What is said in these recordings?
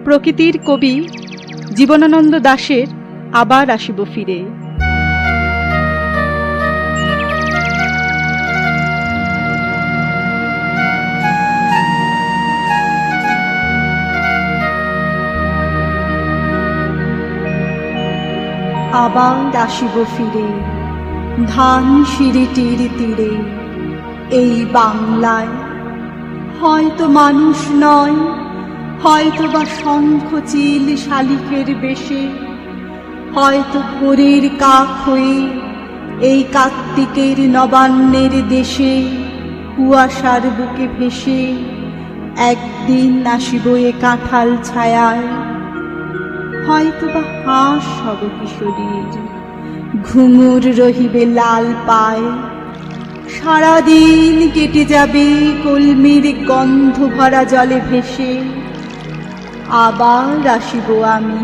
প্রকৃতির কবি জীবনানন্দ দাশের আবার আসিব ফিরে। আবার আসিব ফিরে ধান সিঁড়িটির তীরে, এই বাংলায় হয়তো মানুষ নয়, হয়তো বা শঙ্খ চিল শালিকের বেশে, হয়তো ভোরের কাক হয়ে এই কার্তিকের নবান্নের দেশে কুয়াশার বুকে ভেসে একদিন আসিব এ কাঁঠাল ছায়ায়। হয়তো বা হাঁস হব কিশোরীর, ঘুঙুর রহিবে লাল পায়, সারাদিন কেটে যাবে কলমির গন্ধ ভরা জলে ভেসে। আবার আসিব আমি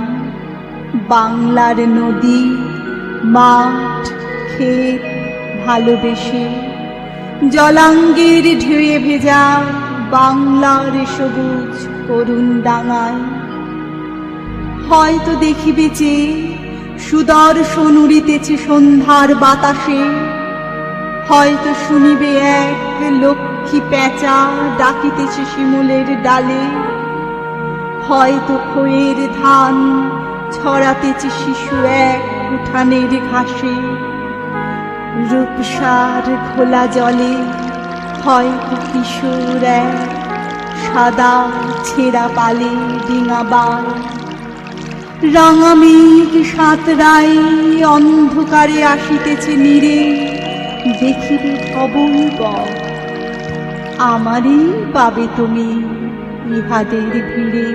বাংলার নদী, মাঠ, ক্ষেত ভালোবেসে, জলাঙ্গের ঢেউয়ে ভেজা বাংলার সবুজ করুণ ডাঙায়। হয়তো দেখিবে যে সুদর্শন উড়িতেছে সন্ধ্যার বাতাসে, হয়তো শুনিবে এক লক্ষ্মী পেঁচা ডাকিতেছে শিমুলের ডালে, হয়তো খয়ের ধান ছড়াতেছে শিশু এক উঠানের ঘাসে। রূপসার খোলা জলে হয়তো কিশোর এক সাদা ছেঁড়া পালে ডিঙাবার। রাঙা মেঘ সাঁতরাই অন্ধকারে আসিতেছে নীরে, দেখিবে কবল আমারই পাবে তুমি ইহাদের ভিড়ে।